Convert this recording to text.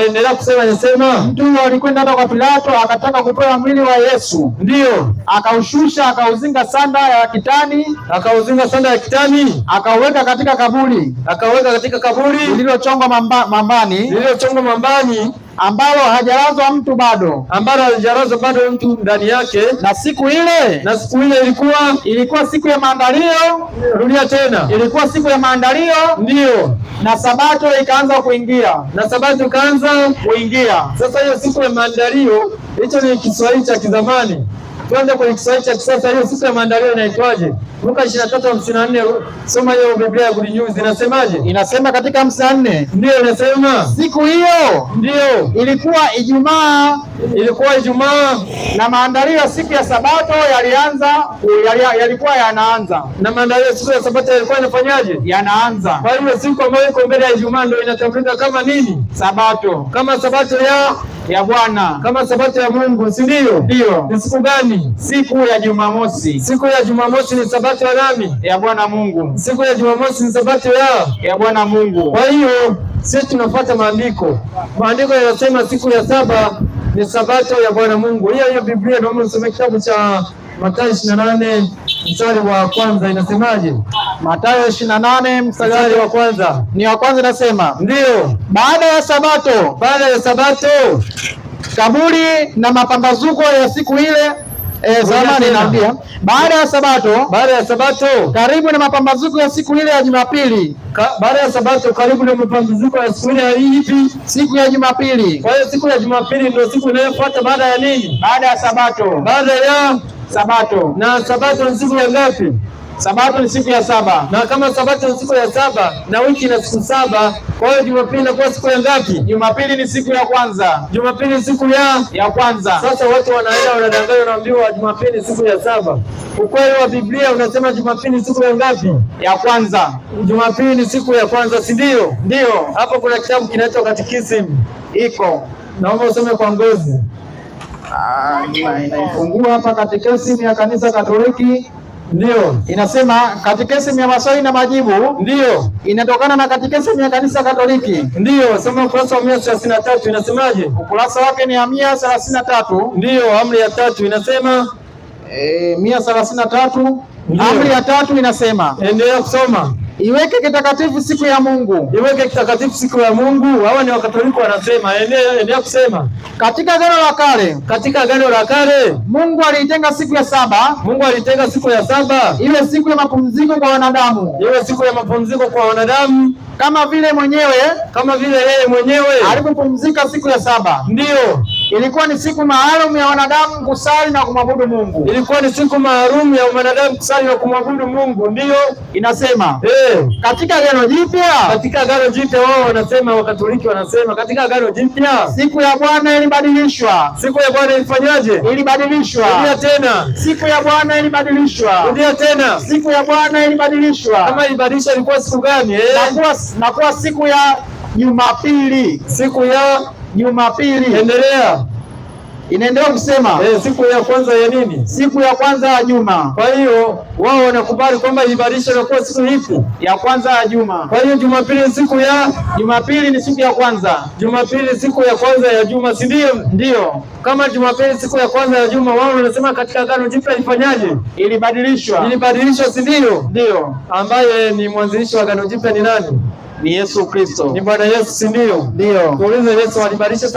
Endelea kusema. Nasema mtu alikwenda hata kwa Pilato akataka kupewa mwili wa Yesu. Ndio. Akaushusha, akauzinga sanda ya kitani, akauweka katika kaburi, lililochongwa mambani, ambalo hajalazwa mtu bado, mtu ndani yake. Na siku ile ilikuwa siku ya maandalio. Rudia tena. Ilikuwa siku ya maandalio. Ndio. Na Sabato ikaanza kuingia. Sasa hiyo siku ya maandalio, hicho ni Kiswahili cha kizamani. Tuanze kwenye Kiswahili cha kisasa. Hiyo siku ya maandalio inaitwaje? Luka 23:54. Soma hiyo Biblia ya Good News. Inasemaje? Inasema katika 54. Ndio, inasema siku hiyo ilikuwa Ijumaa. Na maandalio ya siku ya Sabato yalikuwa yanaanza. Na maandalio ya siku ya Sabato yalikuwa yanafanyaje? Yanaanza. Kwa hiyo siku ambayo iko mbele ya Ijumaa ndio inatambulika kama nini? Sabato. Kama Sabato ya Bwana, kama Sabato ya Mungu, si ndio? Ndio. Ni siku gani? Siku ya Jumamosi. Siku ya Jumamosi ni Sabato ya nani? Ya Bwana Mungu. Siku ya Jumamosi ni Sabato ya Bwana Mungu. Kwa hiyo sisi tunafuata maandiko. Maandiko yanasema siku ya saba ni Sabato ya Bwana Mungu. Hiyo Biblia, naomba nisome kitabu cha Mathayo 28 mstari wa kwanza. Inasemaje? Mathayo 28 mstari wa kwanza. Ni wa kwanza, nasema ndio. Baada ya Sabato kaburi na mapambazuko ya siku ile zamani naambia. Baada ya Sabato karibu na mapambazuko ya siku ile ya Jumapili. Baada ya Sabato karibu na mapambazuko ya siku ile ya ipi? Siku ya Jumapili. Kwa hiyo siku ya Jumapili ndio siku inayofuata baada ya nini? Baada ya Sabato. Baada ya Sabato. Na Sabato ni siku ya ngapi? Sabato ni siku ya saba. Na kama Sabato ni siku ya saba na wiki ina siku saba, kwa hiyo Jumapili inakuwa siku ya ngapi? Jumapili ni siku ya kwanza. Jumapili ni siku ya kwanza. Sasa watu wanaenda wanadanganya, wanaambiwa Jumapili ni siku ya saba. Ukweli wa Biblia unasema Jumapili ni siku ya ngapi? Ya kwanza. Jumapili ni siku ya kwanza, si ndio? Ndio. Hapo kuna kitabu kinaitwa Katekisimu. Iko. Naomba usome kwa ngozi. Inaifungua hapa Katekisimu ya Kanisa Katoliki. Ndio. Inasema Katekisimu ya maswali na majibu. Ndio. Inatokana na Katekisimu ya Kanisa Katoliki. Ndio. Soma ukurasa wa 133. Inasemaje? Ukurasa wake ni 133. Ndio. Amri ya 3 inasema 133. Amri ya 3 inasema, endelea kusoma. Iweke kitakatifu siku ya Mungu. Iweke kitakatifu siku ya Mungu. Hawa ni Wakatoliki wanasema. Endelea kusema. Katika Agano la Kale Mungu aliitenga siku ya saba. Iwe siku ya mapumziko kwa wanadamu. Kama vile yeye mwenyewe alipopumzika siku ya saba. Ndio. Ilikuwa ni siku maalum ya wanadamu kusali na kumwabudu Mungu. Ndio. Inasema katika Agano Jipya wao wanasema, Wakatoliki wanasema katika Agano Jipya siku ya Bwana ilibadilishwa. Siku ya Bwana ilifanyaje? Ilibadilishwa. Rudia tena. Siku ya Bwana ilibadilishwa. Rudia tena. Siku ya Bwana ilibadilishwa. Kama ilibadilishwa ilikuwa siku gani? Nakuwa siku ya Jumapili. Siku ya Jumapili. Endelea. Inaendelea kusema siku ya kwanza ya nini? Siku ya kwanza ya juma. Kwa hiyo wao wanakubali kwamba ilibadilishwa na kuwa siku ipi? Ya kwanza ya juma. Kwa hiyo Jumapili ni siku ya kwanza. Jumapili ni siku ya kwanza ya juma, si ndio? Ndio. Kama Jumapili siku ya kwanza ya juma, wao wanasema katika Agano Jipya ilifanyaje? Ilibadilishwa, si ndio? Ndio. Ambaye ni mwanzilishi wa Agano Jipya ni nani? Ni Yesu Kristo. Ni Bwana Yesu, si ndio? Ndio. Tuulize, Yesu alibadilisha